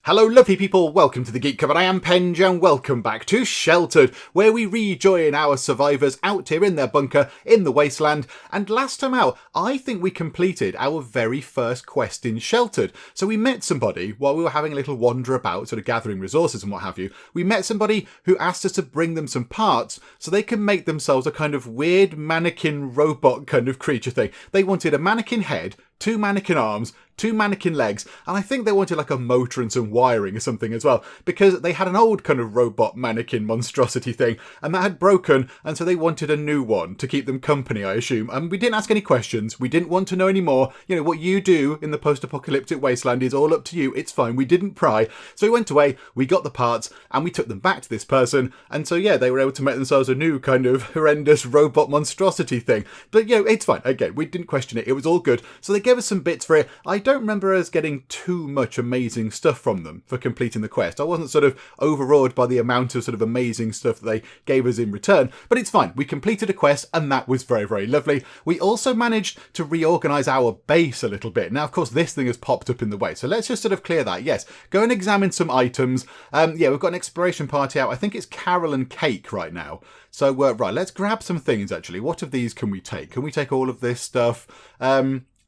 Hello lovely people, welcome to the Geek Cover. I am Penge and welcome back to Sheltered, where we rejoin our survivors out here in their bunker in the wasteland. And last time out, I think we completed our very first quest in Sheltered. So we met somebody while we were having a little wander about, sort of gathering resources and what have you. We met somebody who asked us to bring them some parts so they can make themselves a kind of weird mannequin robot kind of creature thing. They wanted a mannequin head, 2 mannequin arms, 2 mannequin legs, and I think they wanted like a motor and some wiring or something as well, because they had an old kind of robot mannequin monstrosity thing, and that had broken, and so they wanted a new one to keep them company, I assume. And we didn't ask any questions, we didn't want to know any more. You know, what you do in the post-apocalyptic wasteland is all up to you, it's fine, we didn't pry. So we went away, we got the parts, and we took them back to this person, and so yeah, they were able to make themselves a new kind of horrendous robot monstrosity thing. But you know, it's fine, again, we didn't question it, it was all good. So they gave us some bits for it. I don't remember us getting too much amazing stuff from them for completing the quest. I wasn't sort of overawed by the amount of sort of amazing stuff that they gave us in return, but it's fine. We completed a quest and that was very, very lovely. We also managed to reorganise our base a little bit. Now, of course, this thing has popped up in the way, so let's just sort of clear that. Yes, go and examine some items. Yeah, we've got an exploration party out. I think it's Carol and Cake right now. So, right, let's grab some things, actually. What of these can we take? Can we take all of this stuff?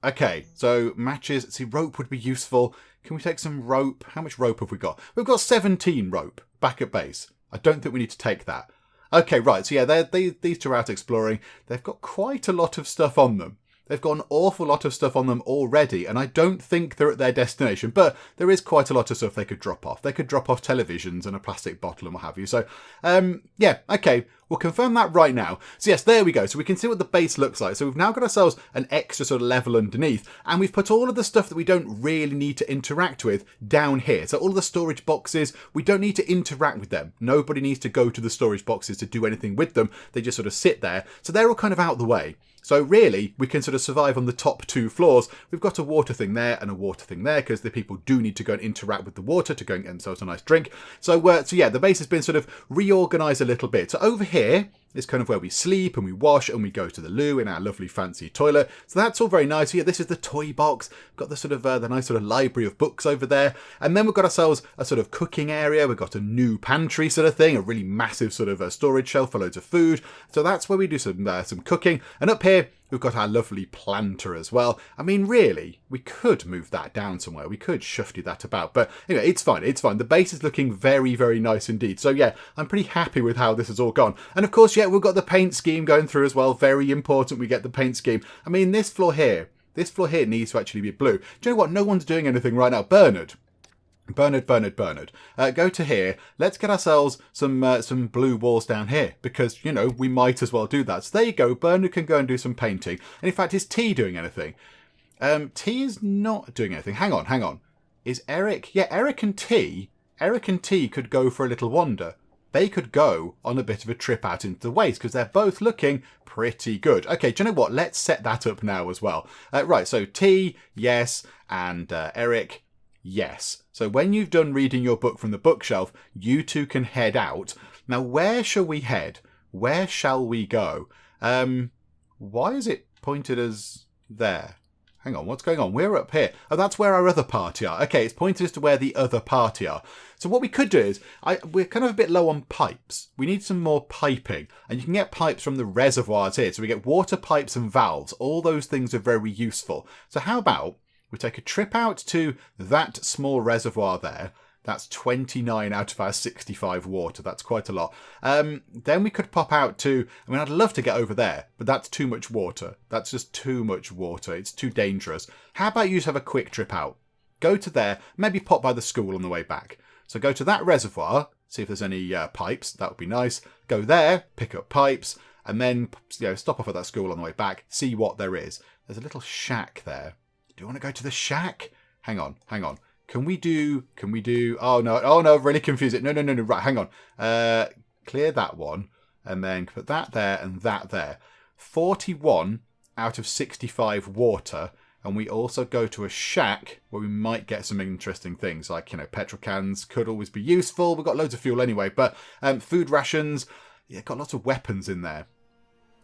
Okay, so matches. See, rope would be useful. Can we take some rope? How much rope have we got? We've got 17 rope back at base. I don't think we need to take that. Okay, right. So yeah, these two are out exploring. They've got quite a lot of stuff on them. They've got an awful lot of stuff on them already, and I don't think they're at their destination, but there is quite a lot of stuff they could drop off. They could drop off televisions and a plastic bottle and what have you. So, yeah, okay, we'll confirm that right now. So yes, there we go. So we can see what the base looks like. So we've now got ourselves an extra sort of level underneath, and we've put all of the stuff that we don't really need to interact with down here. So all of the storage boxes, we don't need to interact with them. Nobody needs to go to the storage boxes to do anything with them. They just sort of sit there. So they're all kind of out the way. So really, we can sort of survive on the top 2 floors. We've got a water thing there and a water thing there, because the people do need to go and interact with the water to go and get themselves a nice drink. So yeah, the base has been sort of reorganised a little bit. So over here is kind of where we sleep and we wash and we go to the loo in our lovely fancy toilet. So that's all very nice. Yeah, this is the toy box. We've got the sort of the nice sort of library of books over there. And then we've got ourselves a sort of cooking area. We've got a new pantry sort of thing, a really massive sort of storage shelf for loads of food. So that's where we do some cooking. And up here, we've got our lovely planter as well. I mean, really, we could move that down somewhere. We could shufty that about. But anyway, it's fine. It's fine. The base is looking very, very nice indeed. So yeah, I'm pretty happy with how this has all gone. And of course, yeah, we've got the paint scheme going through as well. Very important we get the paint scheme. I mean, this floor here needs to actually be blue. Do you know what? No one's doing anything right now. Bernard. Go to here. Let's get ourselves some blue walls down here, because, you know, we might as well do that. So there you go. Bernard can go and do some painting. And in fact, is T doing anything? T is not doing anything. Hang on. Is Eric? Yeah, Eric and T could go for a little wander. They could go on a bit of a trip out into the waste, because they're both looking pretty good. Okay, do you know what? Let's set that up now as well. Right, so T, yes, and Eric, yes. So when you've done reading your book from the bookshelf, you two can head out. Now, where shall we head? Where shall we go? Why is it pointed as there? Hang on, what's going on? We're up here. Oh, that's where our other party are. Okay, it's pointed as to where the other party are. So what we could do is, we're kind of a bit low on pipes. We need some more piping. And you can get pipes from the reservoirs here. So we get water pipes and valves. All those things are very useful. So how about we take a trip out to that small reservoir there. That's 29 out of our 65 water. That's quite a lot. Then we could pop out to... I mean, I'd love to get over there, but that's too much water. That's just too much water. It's too dangerous. How about you just have a quick trip out? Go to there, maybe pop by the school on the way back. So go to that reservoir, see if there's any pipes. That would be nice. Go there, pick up pipes, and then stop off at that school on the way back, see what there is. There's a little shack there. Do you want to go to the shack? Hang on. Can we do... Oh, no, really confuse it. No. Right, hang on. Clear that one, and then put that there and that there. 41 out of 65 water, and we also go to a shack where we might get some interesting things, like, petrol cans could always be useful. We've got loads of fuel anyway, but food rations, yeah, got lots of weapons in there.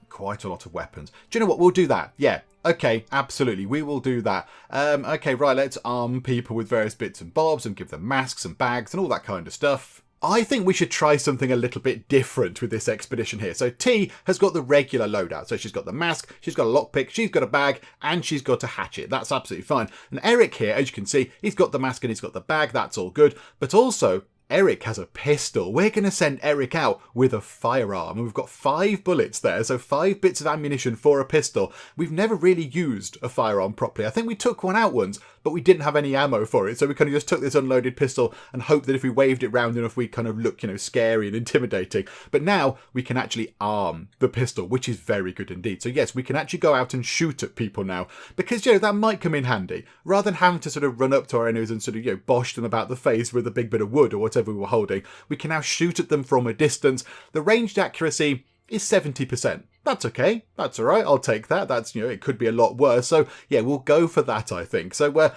Quite a lot of weapons. Do you know what? We'll do that. Yeah. Okay, absolutely. We will do that. Okay, right, let's arm people with various bits and bobs and give them masks and bags and all that kind of stuff. I think we should try something a little bit different with this expedition here. So T has got the regular loadout. So she's got the mask, she's got a lockpick, she's got a bag, and she's got a hatchet. That's absolutely fine. And Eric here, as you can see, he's got the mask and he's got the bag. That's all good. But also, Eric has a pistol. We're going to send Eric out with a firearm. And we've got 5 bullets there, so 5 bits of ammunition for a pistol. We've never really used a firearm properly. I think we took one out once, but we didn't have any ammo for it. So we kind of just took this unloaded pistol and hoped that if we waved it round enough, we'd kind of look, scary and intimidating. But now we can actually arm the pistol, which is very good indeed. So yes, we can actually go out and shoot at people now because, that might come in handy. Rather than having to sort of run up to our enemies and sort of, bosh them about the face with a big bit of wood or whatever we were holding, we can now shoot at them from a distance. The ranged accuracy is 70%. That's okay. That's all right. I'll take that. That's, it could be a lot worse. So yeah, we'll go for that, I think. So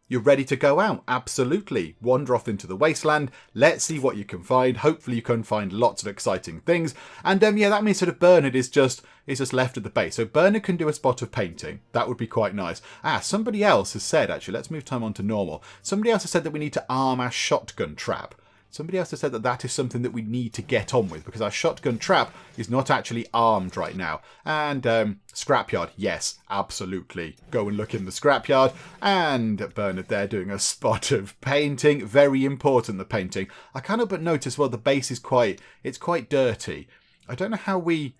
you're ready to go out. Absolutely. Wander off into the wasteland. Let's see what you can find. Hopefully you can find lots of exciting things. And that means sort of Bernard is just left at the base. So Bernard can do a spot of painting. That would be quite nice. Somebody else has said, actually, let's move time on to normal. Somebody else has said that we need to arm our shotgun trap. Somebody else has said that that is something that we need to get on with because our shotgun trap is not actually armed right now. And scrapyard, yes, absolutely. Go and look in the scrapyard. And Bernard there doing a spot of painting. Very important, the painting. I can't help but notice, the base is quite dirty. I don't know how we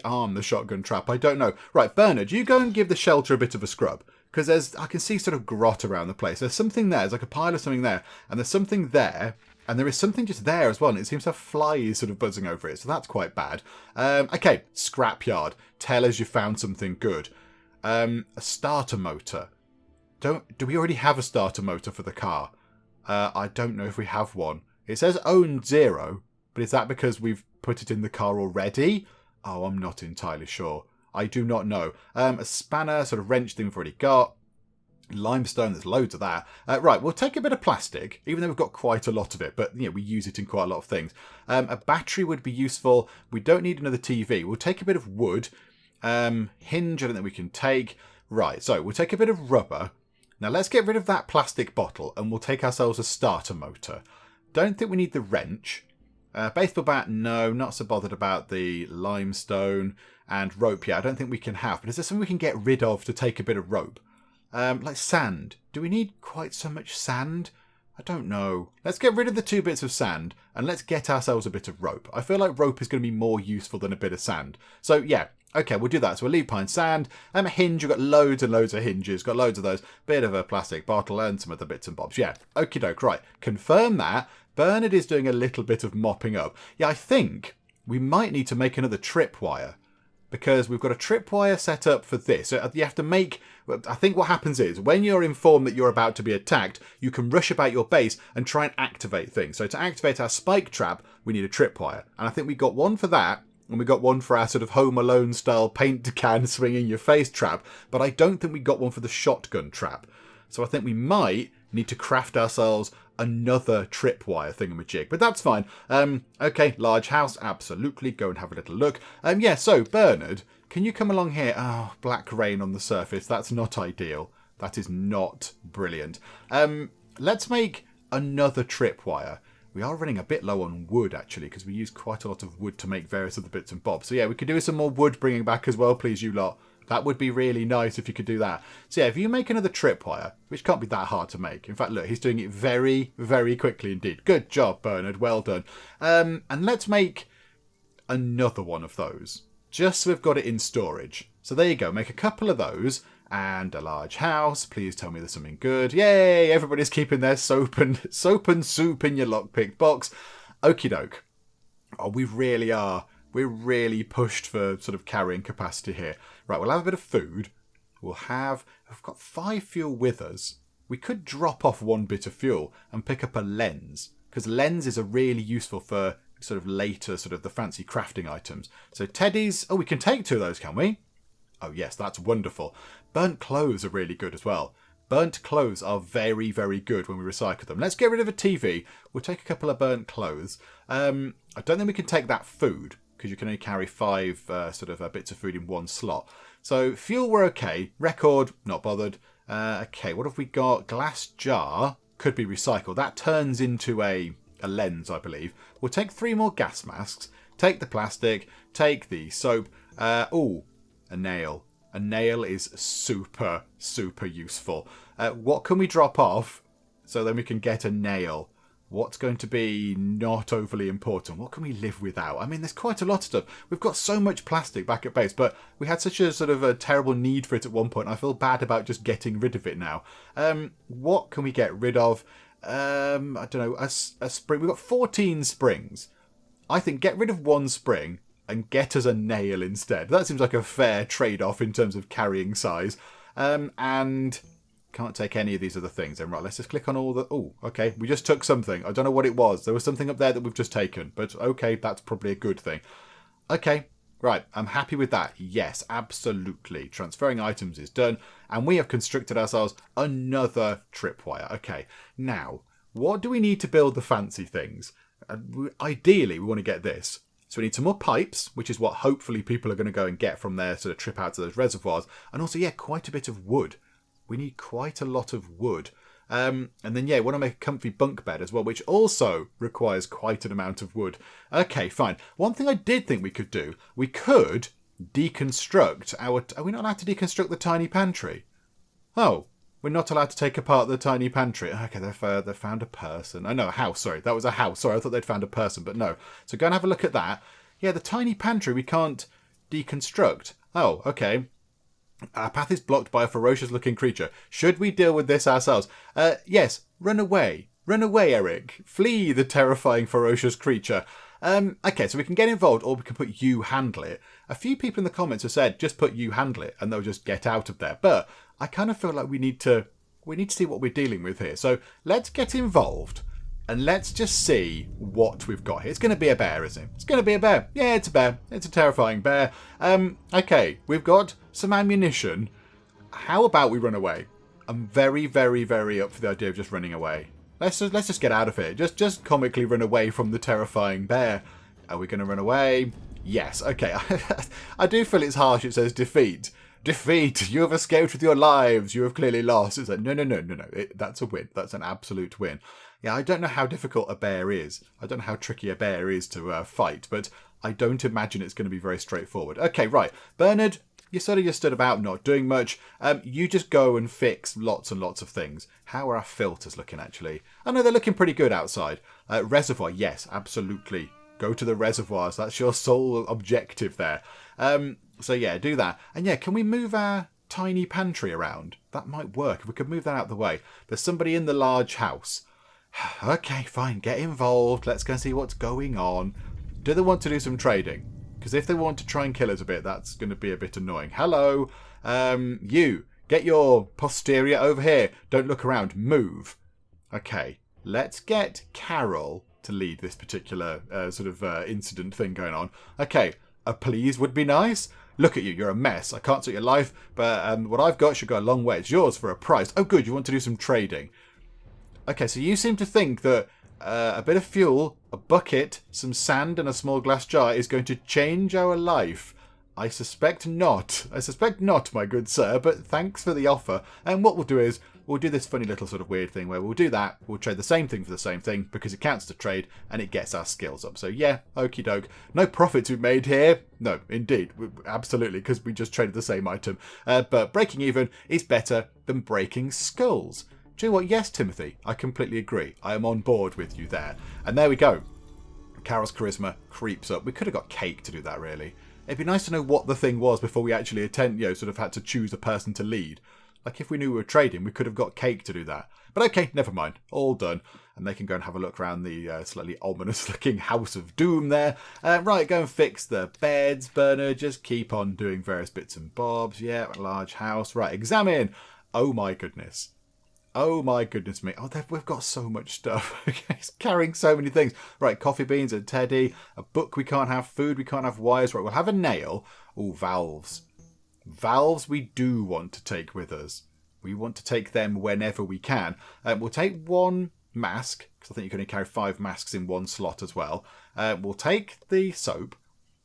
arm the shotgun trap. I don't know. Right, Bernard, you go and give the shelter a bit of a scrub. Because I can see sort of grot around the place. There's something there. There's like a pile of something there. And there's something there. And there is something just there as well, and it seems to have flies sort of buzzing over it, so that's quite bad. Okay, scrapyard. Tell us you found something good. A starter motor. Do we already have a starter motor for the car? I don't know if we have one. It says own 0, but is that because we've put it in the car already? Oh, I'm not entirely sure. I do not know. A spanner, sort of wrench thing we've already got. Limestone, there's loads of that. Right, we'll take a bit of plastic, even though we've got quite a lot of it, but we use it in quite a lot of things. A battery would be useful. We don't need another TV. We'll take a bit of wood. Hinge, I don't think we can take. Right, so we'll take a bit of rubber. Now let's get rid of that plastic bottle and we'll take ourselves a starter motor. Don't think we need the wrench. Baseball bat, no, not so bothered about the limestone. And rope, yeah, I don't think we can have. But is there something we can get rid of to take a bit of rope? Like sand. Do we need quite so much sand? I don't know. Let's get rid of the 2 bits of sand and let's get ourselves a bit of rope. I feel like rope is going to be more useful than a bit of sand. So yeah, okay, we'll do that. So we'll leave behind sand. A hinge, we've got loads and loads of hinges. Got loads of those. Bit of a plastic bottle and some other bits and bobs. Yeah, okie doke, right. Confirm that. Bernard is doing a little bit of mopping up. Yeah, I think we might need to make another tripwire. Because we've got a tripwire set up for this. So you have to make... I think what happens is, when you're informed that you're about to be attacked, you can rush about your base and try and activate things. So to activate our spike trap, we need a tripwire. And I think we got one for that, and we got one for our sort of Home Alone style paint can swing in your face trap. But I don't think we got one for the shotgun trap. So I think we might need to craft ourselves another tripwire thingamajig, but that's fine. Okay, large house, absolutely. Go and have a little look. Yeah, so Bernard, can you come along here? Oh, black rain on the surface. That's not ideal. That is not brilliant. Let's make another tripwire. We are running a bit low on wood, actually, because we use quite a lot of wood to make various other bits and bobs. So yeah, we could do some more wood bringing back as well, please, you lot. That would be really nice if you could do that. So yeah, if you make another tripwire, which can't be that hard to make. In fact, look, he's doing it very, very quickly indeed. Good job, Bernard. Well done. And let's make another one of those, just so we've got it in storage. So there you go. Make a couple of those and a large house. Please tell me there's something good. Yay! Everybody's keeping their soap and soup in your lockpick box. Okie doke. Oh, we really are. We're really pushed for sort of carrying capacity here. Right, we'll have a bit of food. We've got 5 fuel with us. We could drop off 1 bit of fuel and pick up a lens, because lenses are really useful for sort of later, sort of the fancy crafting items. So teddies, oh, we can take 2 of those, can we? Oh yes, that's wonderful. Burnt clothes are really good as well. Burnt clothes are very, very good when we recycle them. Let's get rid of a TV. We'll take a couple of burnt clothes. I don't think we can take that food, because you can only carry 5 bits of food in one slot. So fuel, we're okay. Record, not bothered. Okay, what have we got? Glass jar could be recycled. That turns into a lens, I believe. We'll take 3 more gas masks. Take the plastic. Take the soap. A nail. A nail is super, super useful. What can we drop off so then we can get a nail? What's going to be not overly important? What can we live without? I mean, there's quite a lot of stuff. We've got so much plastic back at base, but we had such a sort of a terrible need for it at one point. I feel bad about just getting rid of it now. What can we get rid of? I don't know, a spring. We've got 14 springs. I think get rid of 1 spring and get us a nail instead. That seems like a fair trade-off in terms of carrying size. And can't take any of these other things. Then right, let's just click on all the... Oh, okay, we just took something. I don't know what it was. There was something up there that we've just taken. But okay, that's probably a good thing. Okay, right, I'm happy with that. Yes, absolutely. Transferring items is done. And we have constructed ourselves another tripwire. Okay, now, what do we need to build the fancy things? Ideally, we want to get this. So we need some more pipes, which is what hopefully people are going to go and get from their sort of trip out to those reservoirs. And also, yeah, quite a bit of wood. We need quite a lot of wood. And then, yeah, we want to make a comfy bunk bed as well, which also requires quite an amount of wood. Okay, fine. One thing I did think we could do, we could deconstruct our... Are we not allowed to deconstruct the tiny pantry? Oh, we're not allowed to take apart the tiny pantry. Okay, they've found a person. Oh, no, a house, sorry. That was a house. Sorry, I thought they'd found a person, but no. So go and have a look at that. Yeah, the tiny pantry we can't deconstruct. Oh, okay. Our path is blocked by a ferocious-looking creature. Should we deal with this ourselves? Yes, run away. Run away, Eric. Flee the terrifying, ferocious creature. Okay, so we can get involved, or we can put you handle it. A few people in the comments have said, just put you handle it, and they'll just get out of there. But I kind of feel like we need to see what we're dealing with here. So let's get involved, and let's just see what we've got here. It's going to be a bear, isn't it? It's going to be a bear. Yeah, it's a bear. It's a terrifying bear. Okay, we've got some ammunition. How about we run away? I'm very, very, very up for the idea of just running away. Let's just get out of here. Just comically run away from the terrifying bear. Are we going to run away? Yes. Okay. I do feel it's harsh. It says defeat. Defeat. You have escaped with your lives. You have clearly lost. It's like, no. That's a win. That's an absolute win. Yeah, I don't know how difficult a bear is. I don't know how tricky a bear is to fight, but I don't imagine it's going to be very straightforward. Okay, right. Bernard, you sort of just stood about not doing much. You just go and fix lots and lots of things. How are our filters looking, actually? I know they're looking pretty good outside. Reservoir, yes, absolutely. Go to the reservoirs. That's your sole objective there. So, yeah, do that. And, yeah, can we move our tiny pantry around? That might work. If we could move that out of the way. There's somebody in the large house. Okay, fine. Get involved. Let's go and see what's going on. Do they want to do some trading? Because if they want to try and kill us a bit, that's going to be a bit annoying. Hello. You. Get your posterior over here. Don't look around. Move. Okay. Let's get Carol to lead this particular incident thing going on. Okay. A please would be nice. Look at you. You're a mess. I can't suit your life. But what I've got should go a long way. It's yours for a price. Oh, good. You want to do some trading. Okay. So you seem to think that a bit of fuel, a bucket, some sand and a small glass jar is going to change our life. I suspect not. I suspect not, my good sir, but thanks for the offer. And what we'll do is, we'll do this funny little sort of weird thing where we'll do that, we'll trade the same thing for the same thing, because it counts to trade, and it gets our skills up. So yeah, okie doke. No profits we've made here. No, indeed. Absolutely, because we just traded the same item. But breaking even is better than breaking skulls. Do you know what? Yes, Timothy, I completely agree. I am on board with you there. And there we go. Carol's charisma creeps up. We could have got Cake to do that, really. It'd be nice to know what the thing was before we actually had to choose a person to lead. Like, if we knew we were trading, we could have got Cake to do that. But okay, never mind. All done. And they can go and have a look around the slightly ominous-looking House of Doom there. Right, go and fix the beds, Bernard. Just keep on doing various bits and bobs. Yeah, large house. Right, examine. Oh, my goodness. Oh my goodness me. Oh, we've got so much stuff. Okay, it's carrying so many things. Right, coffee beans, a teddy, a book we can't have, food we can't have, wires. Right, we'll have a nail. Oh, valves. Valves we do want to take with us. We want to take them whenever we can. We'll take one mask, because I think you can only carry 5 masks in one slot as well. We'll take the soap.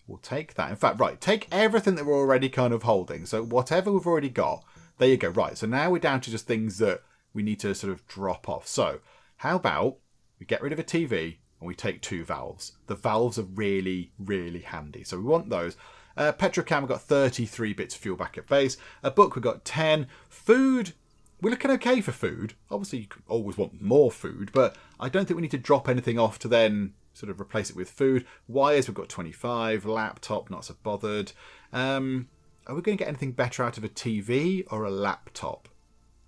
We'll take that. In fact, right, take everything that we're already kind of holding. So whatever we've already got, there you go. Right, so now we're down to just things that we need to sort of drop off. So how about we get rid of a TV and we take 2 valves. The valves are really, really handy. So we want those. Petrocam, we've got 33 bits of fuel back at base. A book, we've got 10. Food, we're looking okay for food. Obviously, you could always want more food, but I don't think we need to drop anything off to then sort of replace it with food. Wires, we've got 25. Laptop, not so bothered. Are we going to get anything better out of a TV or a laptop?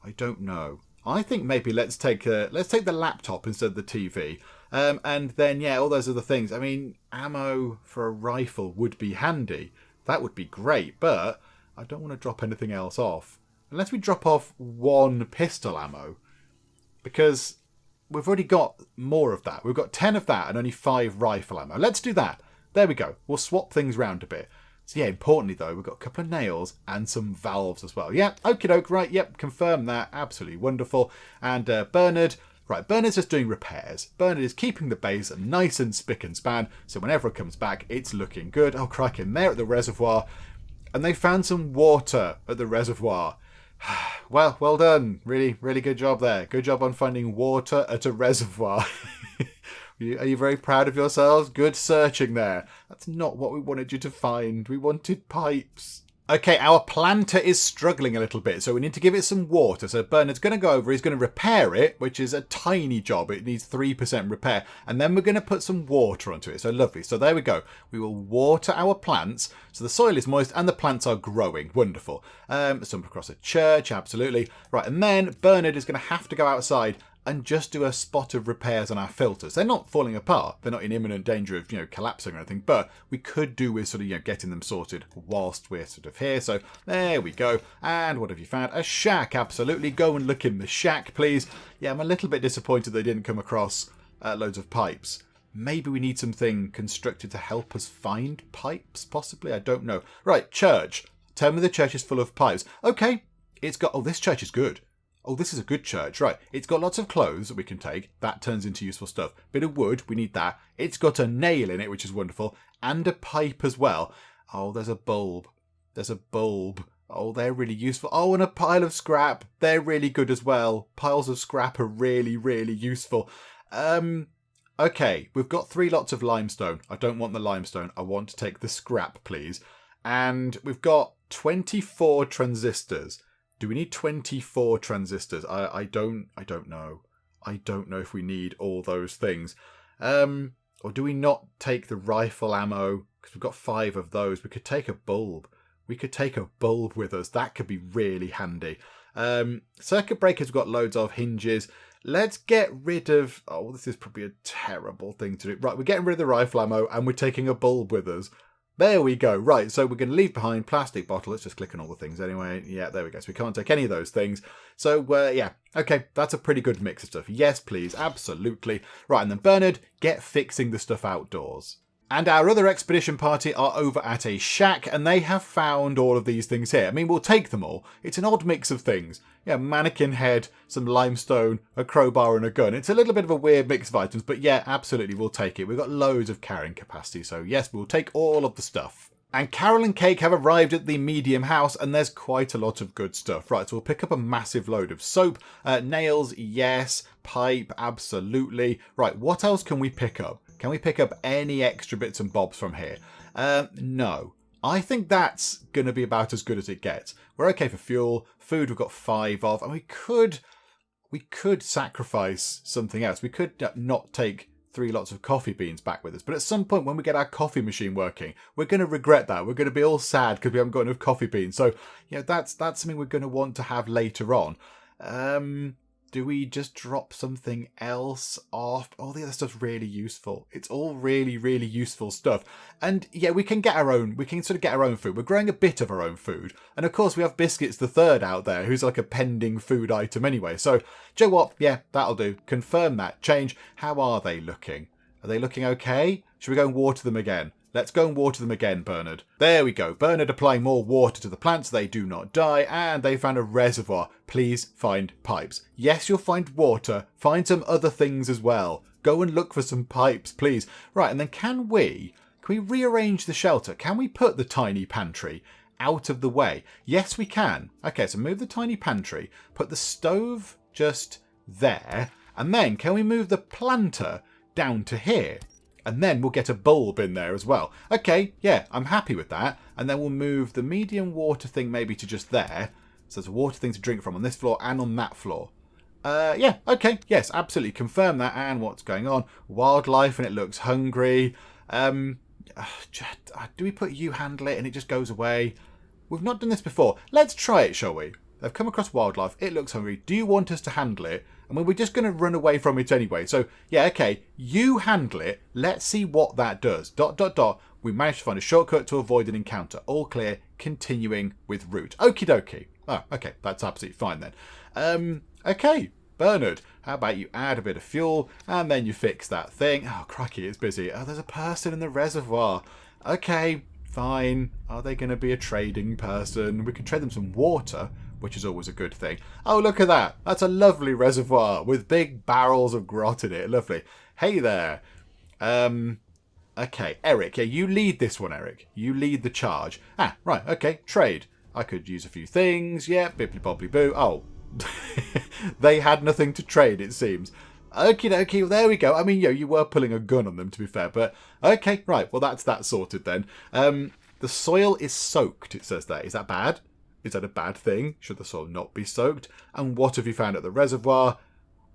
I don't know. I think maybe let's take the laptop instead of the TV. And then, yeah, all those other things. I mean, ammo for a rifle would be handy. That would be great, but I don't want to drop anything else off. Unless we drop off 1 pistol ammo. Because we've already got more of that. We've got 10 of that and only 5 rifle ammo. Let's do that. There we go. We'll swap things around a bit. So yeah, importantly though, we've got a couple of nails and some valves as well. Yeah, okie doke, right, yep, confirm that. Absolutely wonderful. And Bernard, right, Bernard's just doing repairs. Bernard is keeping the base nice and spick and span, so whenever it comes back, it's looking good. Oh, crikey, they're at the reservoir, and they found some water at the reservoir. Well done. Really, really good job there. Good job on finding water at a reservoir. Are you very proud of yourselves? Good searching there. That's not what we wanted you to find. We wanted pipes. Okay, our planter is struggling a little bit, so we need to give it some water. So Bernard's going to go over, he's going to repair it, which is a tiny job. It needs 3% repair. And then we're going to put some water onto it. So lovely. So there we go. We will water our plants. So the soil is moist and the plants are growing. Wonderful. Stumble across a church, absolutely. Right, and then Bernard is going to have to go outside and just do a spot of repairs on our filters. They're not falling apart. They're not in imminent danger of, collapsing or anything, but we could do with sort of, getting them sorted whilst we're sort of here. So there we go. And what have you found? A shack, absolutely. Go and look in the shack, please. Yeah, I'm a little bit disappointed they didn't come across loads of pipes. Maybe we need something constructed to help us find pipes, possibly? I don't know. Right, church. Tell me the church is full of pipes. Okay, it's got... Oh, this church is good. Oh, this is a good church. Right, it's got lots of clothes that we can take. That turns into useful stuff. Bit of wood, we need that. It's got a nail in it, which is wonderful. And a pipe as well. Oh, there's a bulb. There's a bulb. Oh, they're really useful. Oh, and a pile of scrap. They're really good as well. Piles of scrap are really, really useful. Okay, we've got 3 lots of limestone. I don't want the limestone. I want to take the scrap, please. And we've got 24 transistors. Do we need 24 transistors? I don't know. I don't know if we need all those things. Or do we not take the rifle ammo? Because we've got 5 of those. We could take a bulb. We could take a bulb with us. That could be really handy. Circuit breakers, we've got loads of hinges. Let's get rid of... Oh, this is probably a terrible thing to do. Right, we're getting rid of the rifle ammo and we're taking a bulb with us. There we go. Right, so we're going to leave behind plastic bottle. Let's just click on all the things anyway. Yeah, there we go. So we can't take any of those things. So, yeah. Okay, that's a pretty good mix of stuff. Yes, please. Absolutely. Right, and then Bernard, get fixing the stuff outdoors. And our other expedition party are over at a shack, and they have found all of these things here. I mean, we'll take them all. It's an odd mix of things. Yeah, mannequin head, some limestone, a crowbar and a gun. It's a little bit of a weird mix of items, but yeah, absolutely, we'll take it. We've got loads of carrying capacity, so yes, we'll take all of the stuff. And Carol and Cake have arrived at the medium house, and there's quite a lot of good stuff. Right, so we'll pick up a massive load of soap. Nails, yes. Pipe, absolutely. Right, what else can we pick up? Can we pick up any extra bits and bobs from here? No. I think that's going to be about as good as it gets. We're okay for fuel. Food we've got 5 of. And we could sacrifice something else. We could not take 3 lots of coffee beans back with us. But at some point when we get our coffee machine working, we're going to regret that. We're going to be all sad because we haven't got enough coffee beans. So, that's something we're going to want to have later on. Do we just drop something else off? All the other stuff's really useful. It's all really, really useful stuff. And yeah, we can get our own. We can sort of get our own food. We're growing a bit of our own food. And of course, we have Biscuits the Third out there, who's like a pending food item anyway. So, do you know what? Yeah, that'll do. Confirm that. Change. How are they looking? Are they looking okay? Should we go and water them again? Let's go and water them again, Bernard. There we go. Bernard applying more water to the plants. They do not die. And they found a reservoir. Please find pipes. Yes, you'll find water. Find some other things as well. Go and look for some pipes, please. Right, and then can we Can we rearrange the shelter? Can we put the tiny pantry out of the way? Yes, we can. Okay, so move the tiny pantry, put the stove just there, and then can we move the planter down to here? And then we'll get a bulb in there as well. Okay, yeah, I'm happy with that. And then we'll move the medium water thing maybe to just there. So there's a water thing to drink from on this floor and on that floor. Yeah, okay, yes, absolutely. Confirm that. And what's going on? Wildlife, and it looks hungry. Do we put you handle it and it just goes away? We've not done this before. Let's try it, shall we? They've come across wildlife. It looks hungry. Do you want us to handle it? I mean, we're just going to run away from it anyway. So, yeah, okay. You handle it. Let's see what that does. ... We managed to find a shortcut to avoid an encounter. All clear. Continuing with route. Okie dokie. Oh, okay. That's absolutely fine then. Okay. Bernard, how about you add a bit of fuel and then you fix that thing. Oh, crikey, it's busy. Oh, there's a person in the reservoir. Okay, fine. Are they going to be a trading person? We can trade them some water, which is always a good thing. Oh, look at that. That's a lovely reservoir with big barrels of grot in it. Lovely. Hey there. Okay, Eric. Yeah, you lead this one, Eric. You lead the charge. Ah, right. Okay, trade. I could use a few things. Yeah, bibbly-bobbly-boo. Oh. They had nothing to trade, it seems. Okie dokie, well, there we go. I mean, you were pulling a gun on them, to be fair, but okay, right, well, that's that sorted then. The soil is soaked, it says there. Is that bad? Is that a bad thing? Should the soil not be soaked? And what have you found at the reservoir?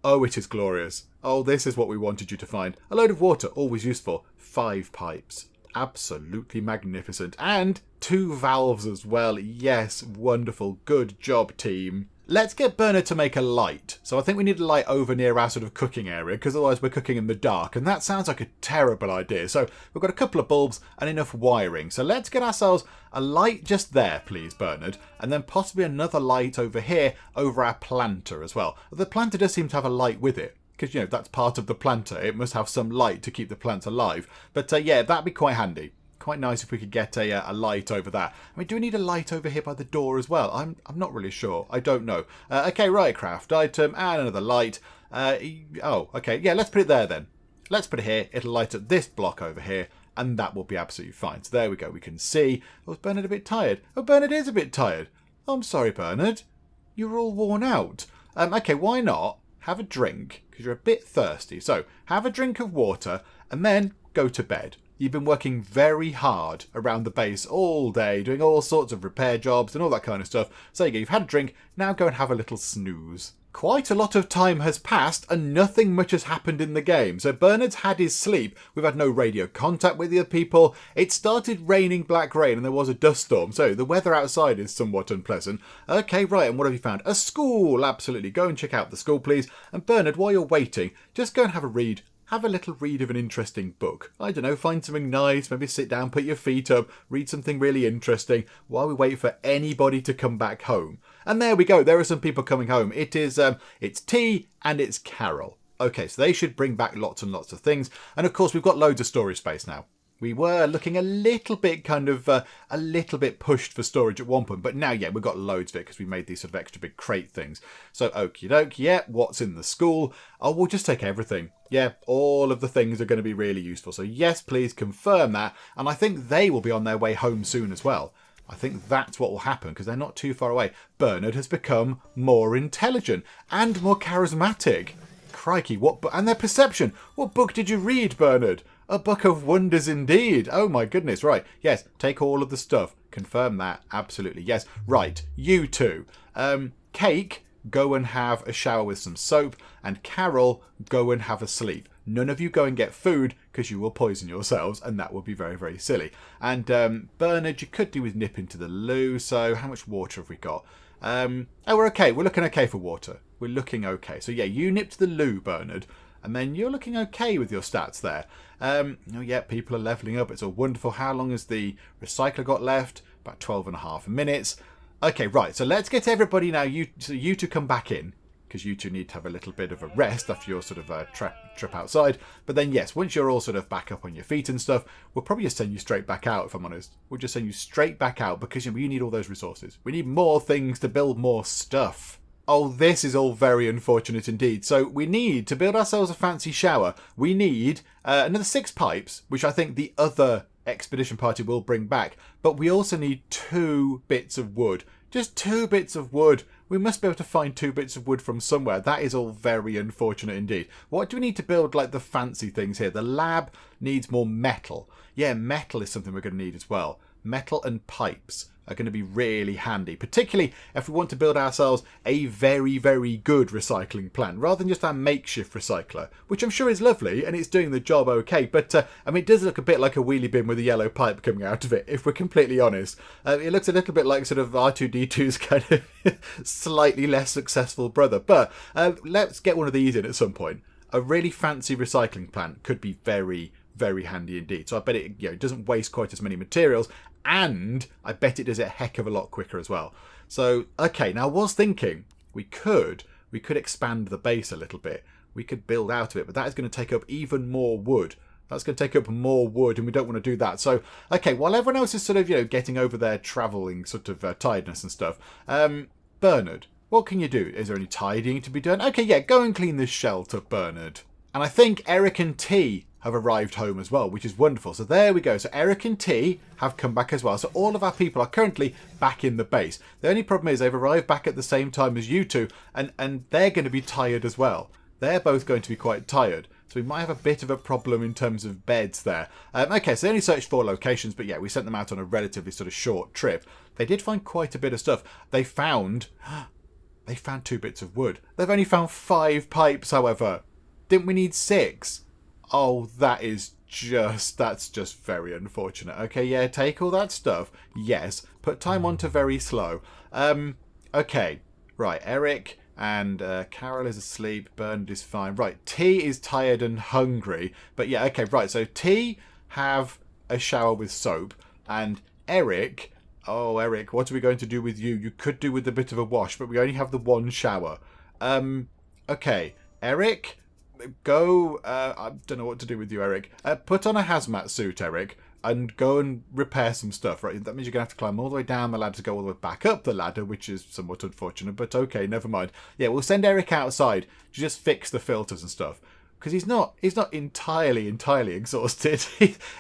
Oh, it is glorious. Oh, this is what we wanted you to find. A load of water, always useful. 5 pipes. Absolutely magnificent. And 2 valves as well. Yes, wonderful. Good job, team. Let's get Bernard to make a light. So I think we need a light over near our sort of cooking area, because otherwise we're cooking in the dark, and that sounds like a terrible idea. So we've got a couple of bulbs and enough wiring. So let's get ourselves a light just there, please, Bernard, and then possibly another light over here over our planter as well. The planter does seem to have a light with it, because, that's part of the planter. It must have some light to keep the plants alive. But yeah, that'd be quite handy. Quite nice if we could get a light over that. I mean, do we need a light over here by the door as well? I'm not really sure. I don't know. Okay, right, craft item and another light. Oh, okay. Yeah, let's put it there then. Let's put it here. It'll light up this block over here, and that will be absolutely fine. So there we go. We can see. Oh, is Bernard a bit tired? Oh, Bernard is a bit tired. Oh, I'm sorry, Bernard. You're all worn out. Okay, why not have a drink, because you're a bit thirsty. So have a drink of water and then go to bed. You've been working very hard around the base all day, doing all sorts of repair jobs and all that kind of stuff. So there you go, you've had a drink, now go and have a little snooze. Quite a lot of time has passed and nothing much has happened in the game. So Bernard's had his sleep, we've had no radio contact with the other people, it started raining black rain and there was a dust storm, so the weather outside is somewhat unpleasant. Okay, right, and what have you found? A school, absolutely. Go and check out the school, please. And Bernard, while you're waiting, just go and have a read. Have a little read of an interesting book. I don't know, find something nice, maybe sit down, put your feet up, read something really interesting while we wait for anybody to come back home. And there we go, there are some people coming home. It's T and it's Carol. Okay, so they should bring back lots and lots of things. And of course, we've got loads of storage space now. We were looking a little bit pushed for storage at one point, but now, yeah, we've got loads of it because we made these sort of extra big crate things. So, okie doke, yeah, what's in the school? Oh, we'll just take everything. Yeah, all of the things are going to be really useful. So, yes, please confirm that. And I think they will be on their way home soon as well. I think that's what will happen because they're not too far away. Bernard has become more intelligent and more charismatic. Crikey, and their perception. What book did you read, Bernard? A book of wonders indeed. Oh my goodness. Right. Yes. Take all of the stuff. Confirm that. Absolutely. Yes. Right. You two. Cake, go and have a shower with some soap. And Carol, go and have a sleep. None of you go and get food because you will poison yourselves. And that would be very, very silly. And Bernard, you could do with nip into the loo. So how much water have we got? Oh, we're okay. We're looking okay for water. We're looking okay. So yeah, you nip to the loo, Bernard. And then you're looking okay with your stats there. Oh yeah, people are leveling up. It's all wonderful. How long has the recycler got left? About 12.5 minutes. Okay, right. So let's get everybody now. You two come back in because you two need to have a little bit of a rest after your sort of trip outside. But then yes, once you're all sort of back up on your feet and stuff, we'll probably just send you straight back out. If I'm honest, we'll just send you straight back out because we need all those resources. We need more things to build more stuff. Oh, this is all very unfortunate indeed. So we need to build ourselves a fancy shower. We need another 6 pipes, which I think the other expedition party will bring back. But we also need 2 bits of wood. Just 2 bits of wood. We must be able to find 2 bits of wood from somewhere. That is all very unfortunate indeed. What do we need to build, like the fancy things here? The lab needs more metal. Yeah, metal is something we're going to need as well. Metal and pipes are going to be really handy, particularly if we want to build ourselves a very, very good recycling plant, rather than just our makeshift recycler, which I'm sure is lovely and it's doing the job okay. But I mean, it does look a bit like a wheelie bin with a yellow pipe coming out of it, if we're completely honest. It looks a little bit like sort of R2-D2's kind of slightly less successful brother. But let's get one of these in at some point. A really fancy recycling plant could be very, very handy indeed. So I bet it doesn't waste quite as many materials, and I bet it does it a heck of a lot quicker as well. So okay, now I was thinking we could expand the base a little bit. We could build out of it, but that is going to take up even more wood. That's going to take up more wood, and we don't want to do that. So okay, while everyone else is sort of getting over their travelling sort of tiredness and stuff, Bernard, what can you do? Is there any tidying to be done? Okay, yeah, go and clean this shelter, Bernard. And I think Eric and T have arrived home as well, which is wonderful. So there we go. So Eric and T have come back as well. So all of our people are currently back in the base. The only problem is they've arrived back at the same time as you two, and they're going to be tired as well. They're both going to be quite tired. So we might have a bit of a problem in terms of beds there. Okay, so they only searched 4 locations, but yeah, we sent them out on a relatively sort of short trip. They did find quite a bit of stuff. They found 2 bits of wood. They've only found 5 pipes, however. Didn't we need 6? Oh, that's just very unfortunate. Okay, yeah, take all that stuff. Yes, put time on to very slow. Okay, right, Eric and Carol is asleep. Bernard is fine. Right, T is tired and hungry. But yeah, okay, right, so T have a shower with soap, and Eric, oh, Eric, what are we going to do with you? You could do with a bit of a wash, but we only have the 1 shower. Okay, Eric, go, I don't know what to do with you, Eric. Put on a hazmat suit, Eric, and go and repair some stuff, right? That means you're going to have to climb all the way down the ladder to go all the way back up the ladder, which is somewhat unfortunate, but okay, never mind. Yeah, we'll send Eric outside to just fix the filters and stuff, because he's not entirely exhausted.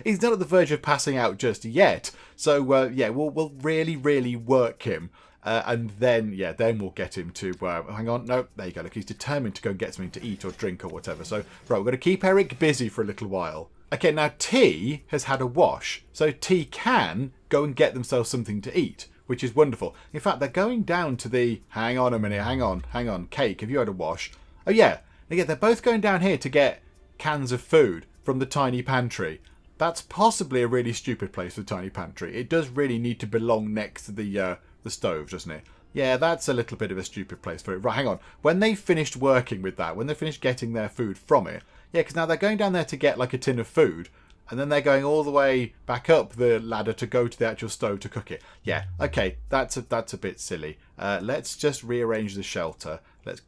He's not at the verge of passing out just yet. So, yeah, we'll really, really work him. And then we'll get him to, hang on, no, there you go, look, he's determined to go and get something to eat or drink or whatever. So, right, we're going to keep Eric busy for a little while. Okay, now T has had a wash, so T can go and get themselves something to eat, which is wonderful. In fact, they're going down to the, hang on a minute, hang on, Cake, have you had a wash? Oh yeah, they're both going down here to get cans of food from the tiny pantry. That's possibly a really stupid place for the tiny pantry. It does really need to belong next to the stove, doesn't it? Yeah, that's a little bit of a stupid place for it. Right, hang on. When they finished working with that, when they finished getting their food from it, yeah, because now they're going down there to get like a tin of food, and then they're going all the way back up the ladder to go to the actual stove to cook it. Yeah, okay, that's a bit silly. Let's just rearrange the shelter. Let's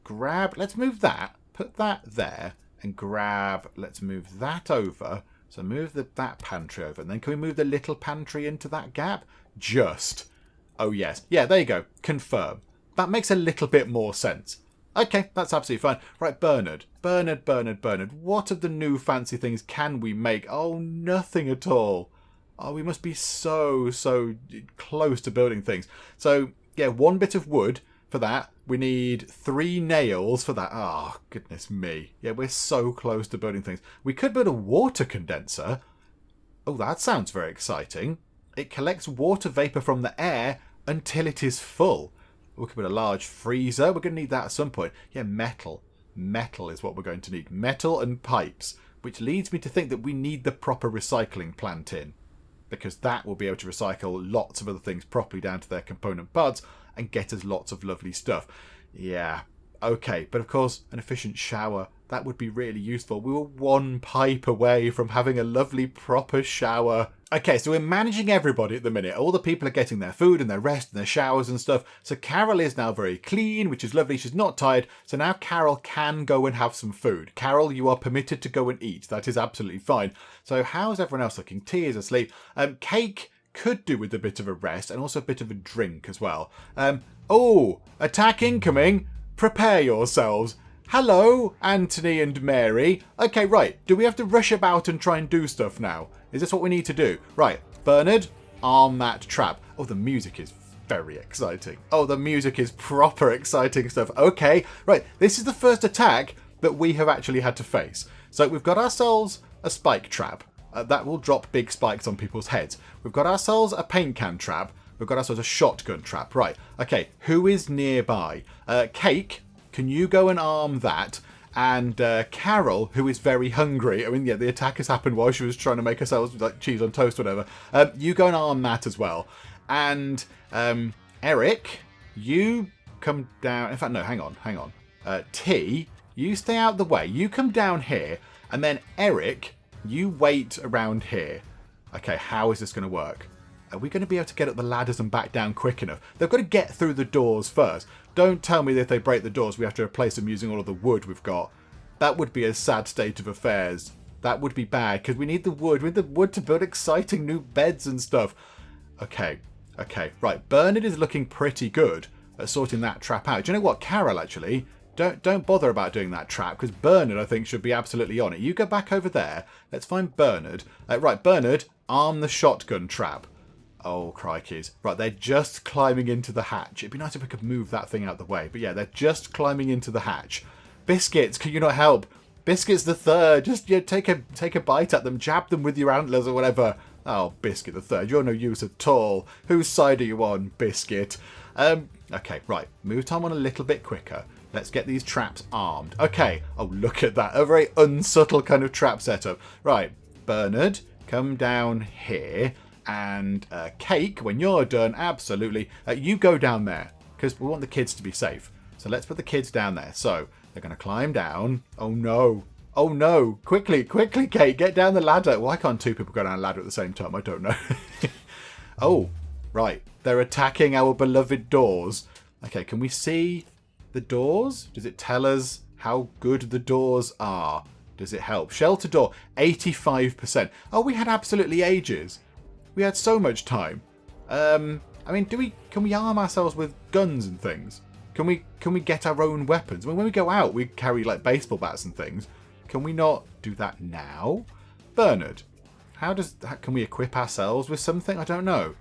move that, put that there, and let's move that over. So move that pantry over, and then can we move the little pantry into that gap? Oh yes. Yeah, there you go. Confirm. That makes a little bit more sense. Okay, that's absolutely fine. Right, Bernard. What of the new fancy things can we make? Oh, nothing at all. Oh, we must be so close to building things. So, yeah, 1 bit of wood for that. We need 3 nails for that. Oh, goodness me. Yeah, we're so close to building things. We could build a water condenser. Oh, that sounds very exciting. It collects water vapor from the air until it is full. We could put a large freezer. We're going to need that at some point. Yeah, metal. Metal is what we're going to need. Metal and pipes. Which leads me to think that we need the proper recycling plant in. Because that will be able to recycle lots of other things properly down to their component parts and get us lots of lovely stuff. Yeah, okay. But of course, an efficient shower, that would be really useful. We were 1 pipe away from having a lovely proper shower. Okay, so we're managing everybody at the minute. All the people are getting their food and their rest and their showers and stuff. So Carol is now very clean, which is lovely. She's not tired. So now Carol can go and have some food. Carol, you are permitted to go and eat. That is absolutely fine. So how's everyone else looking? T is asleep. Cake could do with a bit of a rest and also a bit of a drink as well. Oh, attack incoming. Prepare yourselves. Hello, Anthony and Mary. Okay, right. Do we have to rush about and try and do stuff now? Is this what we need to do? Right, Bernard, arm that trap. Oh, the music is very exciting. Oh, the music is proper exciting stuff. Okay, right. This is the first attack that we have actually had to face. So we've got ourselves a spike trap. That will drop big spikes on people's heads. We've got ourselves a paint can trap. We've got ourselves a shotgun trap. Right. Okay, who is nearby? Cake, can you go and arm that? And Carol, who is very hungry. I mean, yeah, the attack has happened while she was trying to make herself like cheese on toast or whatever. You go and arm that as well. And Eric, you come down. In fact, no, hang on. T, you stay out the way. You come down here. And then Eric, you wait around here. Okay, how is this going to work? Are we going to be able to get up the ladders and back down quick enough? They've got to get through the doors first. Don't tell me that if they break the doors, we have to replace them using all of the wood we've got. That would be a sad state of affairs. That would be bad, because we need the wood. We need the wood to build exciting new beds and stuff. Okay, right. Bernard is looking pretty good at sorting that trap out. Do you know what, Carol, actually, don't bother about doing that trap, because Bernard, I think, should be absolutely on it. You go back over there. Let's find Bernard. Right, Bernard, arm the shotgun trap. Oh, crikeys. Right, they're just climbing into the hatch. It'd be nice if we could move that thing out of the way. But yeah, they're just climbing into the hatch. Biscuits, can you not help? Biscuits the third. Just take a bite at them. Jab them with your antlers or whatever. Oh, Biscuit the third. You're no use at all. Whose side are you on, Biscuit? Okay, right. Move time on a little bit quicker. Let's get these traps armed. Okay. Oh, look at that. A very unsubtle kind of trap setup. Right. Bernard, come down here. And Cake, when you're done, absolutely, you go down there, because we want the kids to be safe. So let's put the kids down there. So they're going to climb down. Oh no. Oh no. Quickly, Cake, get down the ladder. Why can't two people go down a ladder at the same time? I don't know. Oh, right. They're attacking our beloved doors. Okay, can we see the doors? Does it tell us how good the doors are? Does it help? Shelter door, 85%. Oh, we had absolutely ages. We had so much time. I mean, can we arm ourselves with guns and things? Can we get our own weapons? I mean, when we go out, we carry like baseball bats and things. Can we not do that now? Bernard, can we equip ourselves with something? I don't know.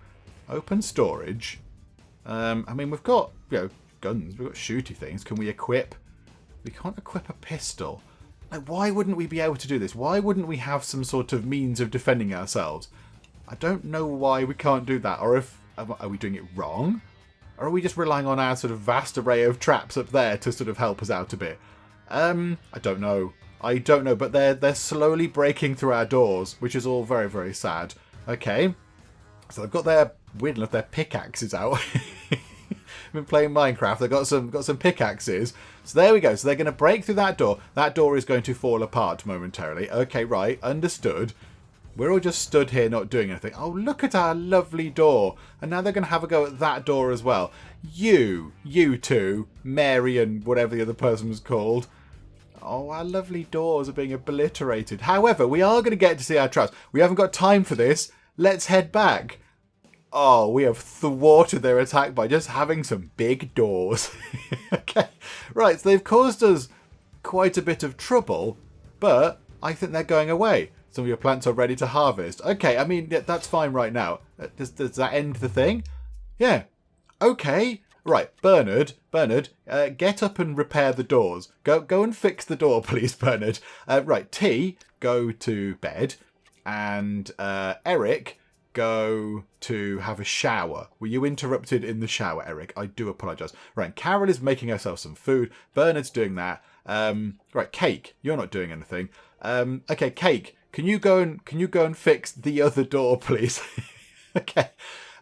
Open storage. I mean, we've got, guns. We've got shooty things. Can we equip? We can't equip a pistol. Like, why wouldn't we be able to do this? Why wouldn't we have some sort of means of defending ourselves? I don't know why we can't do that, or are we doing it wrong? Or are we just relying on our sort of vast array of traps up there to sort of help us out a bit? I don't know, but they're slowly breaking through our doors, which is all very, very sad. Okay, so they've got their, weird enough, their pickaxes out. I've been playing Minecraft, they've got some pickaxes. So there we go, so they're going to break through that door. That door is going to fall apart momentarily. Okay, right, understood. We're all just stood here not doing anything. Oh, look at our lovely door. And now they're going to have a go at that door as well. You two, Mary and whatever the other person was called. Oh, our lovely doors are being obliterated. However, we are going to get to see our traps. We haven't got time for this. Let's head back. Oh, we have thwarted their attack by just having some big doors. Okay, right, so they've caused us quite a bit of trouble, but I think they're going away. Some of your plants are ready to harvest. Okay, I mean, that's fine right now. Does that end the thing? Yeah. Okay. Right, Bernard, get up and repair the doors. Go and fix the door, please, Bernard. Right, T, go to bed. And Eric, go to have a shower. Were you interrupted in the shower, Eric? I do apologise. Right, Carol is making herself some food. Bernard's doing that. Right, Cake, you're not doing anything. Okay, Cake. Can you go and fix the other door, please? Okay.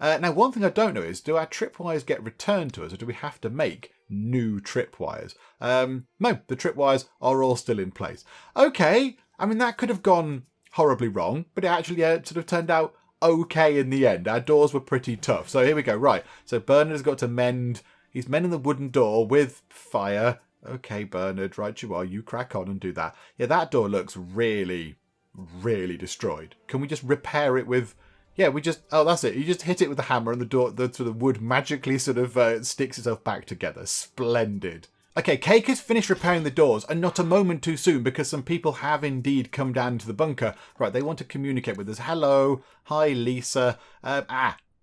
Now, one thing I don't know is, do our tripwires get returned to us, or do we have to make new tripwires? No, the tripwires are all still in place. Okay. I mean, that could have gone horribly wrong, but it actually sort of turned out okay in the end. Our doors were pretty tough. So here we go. Right. So Bernard has got to mend. He's mending the wooden door with fire. Okay, Bernard, right you are. You crack on and do that. Yeah, that door looks really, really destroyed. Can we just repair it with... Yeah, that's it. You just hit it with the hammer and the wood magically sort of sticks itself back together. Splendid. Okay, Cake has finished repairing the doors, and not a moment too soon, because some people have indeed come down to the bunker. Right, they want to communicate with us. Hello. Hi, Lisa.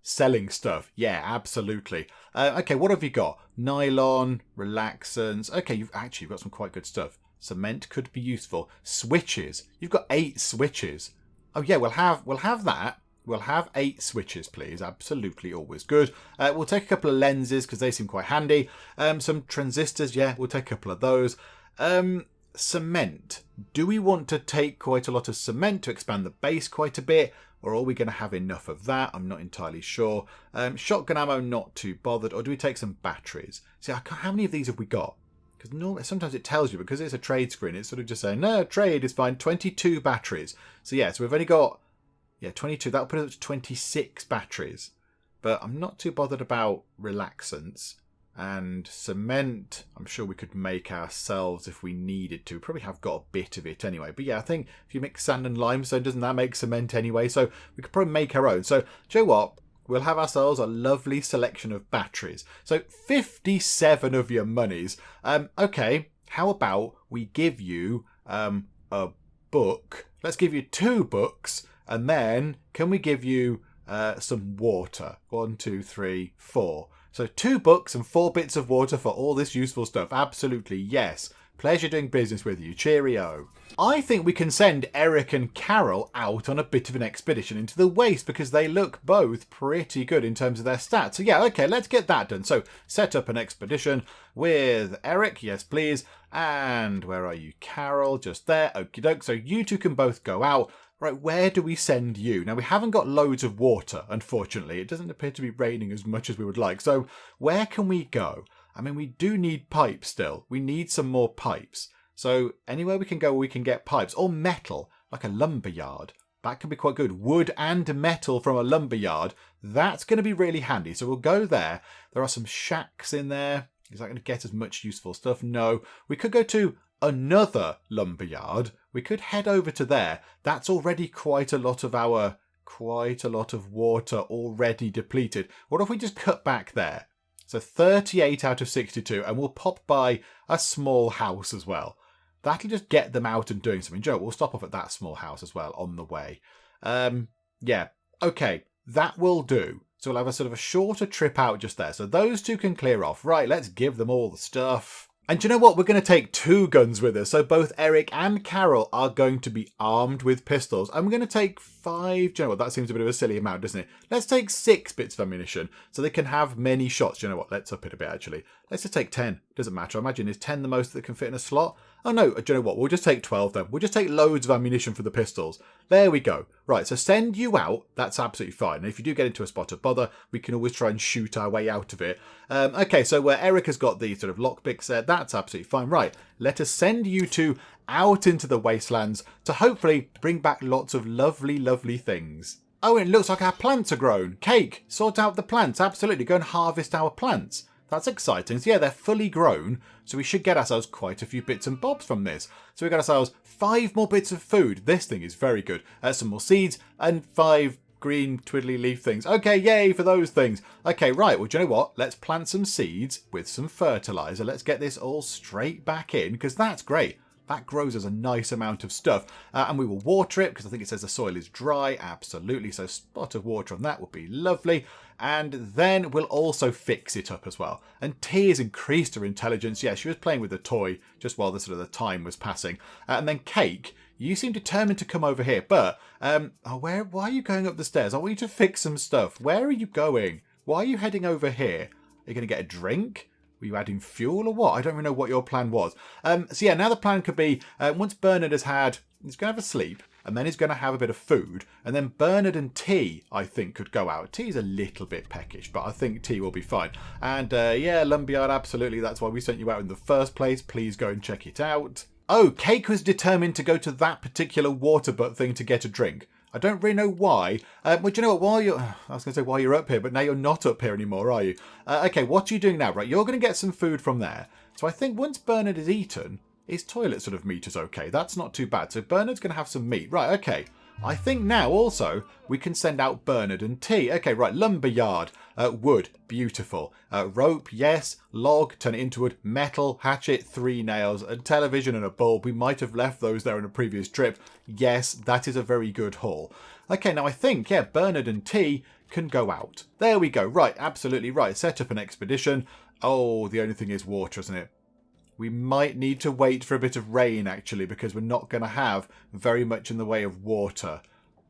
Selling stuff. Yeah, absolutely. Okay, what have you got? Nylon, relaxants. Okay, you've got some quite good stuff. Cement could be useful. Switches. You've got 8 switches. Oh yeah, we'll have that. We'll have 8 switches, please. Absolutely, always good. We'll take a couple of lenses because they seem quite handy. Some transistors, yeah, we'll take a couple of those. Cement. Do we want to take quite a lot of cement to expand the base quite a bit? Or are we going to have enough of that? I'm not entirely sure. Shotgun ammo, not too bothered. Or do we take some batteries? See, how many of these have we got? Because sometimes it tells you, because it's a trade screen, it's sort of just saying, no, trade is fine. 22 batteries. So yeah, so we've only got... Yeah, 22. That'll put us up to 26 batteries. But I'm not too bothered about relaxants. And cement, I'm sure we could make ourselves if we needed to. Probably have got a bit of it anyway. But yeah, I think if you mix sand and limestone, doesn't that make cement anyway? So we could probably make our own. So, do you know what? We'll have ourselves a lovely selection of batteries. So 57 of your monies. Okay, how about we give you a book? Let's give you 2 books. And then, can we give you some water? 1, 2, 3, 4. So 2 books and 4 bits of water for all this useful stuff. Absolutely, yes. Pleasure doing business with you. Cheerio. I think we can send Eric and Carol out on a bit of an expedition into the waste because they look both pretty good in terms of their stats. So yeah, okay, let's get that done. So set up an expedition with Eric. Yes, please. And where are you, Carol? Just there. Okie doke. So you two can both go out. Right, where do we send you? Now, we haven't got loads of water, unfortunately. It doesn't appear to be raining as much as we would like. So where can we go? I mean, we do need pipes still. We need some more pipes. So anywhere we can go, we can get pipes. Or metal, like a lumber yard. That can be quite good. Wood and metal from a lumber yard. That's going to be really handy. So we'll go there. There are some shacks in there. Is that going to get us much useful stuff? No. We could go to another lumberyard. We could head over to there. That's already quite a lot of water already depleted. What if we just cut back there? So 38 out of 62, and we'll pop by a small house as well. That'll just get them out and doing something. Joe, we'll stop off at that small house as well on the way. Yeah, okay, that will do. So we'll have a sort of a shorter trip out just there. So those two can clear off. Right, let's give them all the stuff. And do you know what? We're going to take 2 guns with us. So both Eric and Carol are going to be armed with pistols. And we're going to take 5... Do you know what? That seems a bit of a silly amount, doesn't it? Let's take 6 bits of ammunition so they can have many shots. Do you know what? Let's up it a bit, actually. Let's just take 10. Doesn't matter. I imagine, is 10 the most that can fit in a slot? Oh, no. Do you know what? We'll just take 12 then. We'll just take loads of ammunition for the pistols. There we go. Right, so send you out. That's absolutely fine. And if you do get into a spot of bother, we can always try and shoot our way out of it. Okay, so where Eric has got the sort of lockpicks there, that's absolutely fine. Right, let us send you two out into the wastelands to hopefully bring back lots of lovely, lovely things. Oh, and it looks like our plants are grown. Cake, sort out the plants. Absolutely, go and harvest our plants. That's exciting. So yeah, they're fully grown, so we should get ourselves quite a few bits and bobs from this. So we got ourselves 5 more bits of food. This thing is very good. Some more seeds and 5 green twiddly leaf things. Okay, yay for those things. Okay, right, well, do you know what? Let's plant some seeds with some fertilizer. Let's get this all straight back in, because that's great. That grows us a nice amount of stuff. And we will water it, because I think it says the soil is dry. Absolutely. So a spot of water on that would be lovely. And then we'll also fix it up as well. And T has increased her intelligence. Yeah, she was playing with a toy just while the time was passing. And then Cake, you seem determined to come over here. But, why are you going up the stairs? I want you to fix some stuff. Where are you going? Why are you heading over here? Are you going to get a drink? Were you adding fuel or what? I don't really know what your plan was. So yeah, now the plan could be, once Bernard has had, he's going to have a sleep, and then he's going to have a bit of food, and then Bernard and T, I think, could go out. T's a little bit peckish, but I think T will be fine. And yeah, Lumberyard, absolutely, that's why we sent you out in the first place. Please go and check it out. Oh, Cake was determined to go to that particular water butt thing to get a drink. I don't really know why. Well, do you know what? I was going to say while you're up here, but now you're not up here anymore, are you? Okay, what are you doing now? Right, you're going to get some food from there. So I think once Bernard is eaten, his toilet sort of meat is okay. That's not too bad. So Bernard's going to have some meat. Right, okay. I think now also we can send out Bernard and T. Okay, right, lumberyard, wood, beautiful. Rope, yes. Log, turn it into wood. Metal, hatchet, 3 nails. A television and a bulb. We might have left those there in a previous trip. Yes, that is a very good haul. Okay, now I think, yeah, Bernard and T can go out. There we go. Right, absolutely right. Set up an expedition. Oh, the only thing is water, isn't it? We might need to wait for a bit of rain, actually, because we're not going to have very much in the way of water.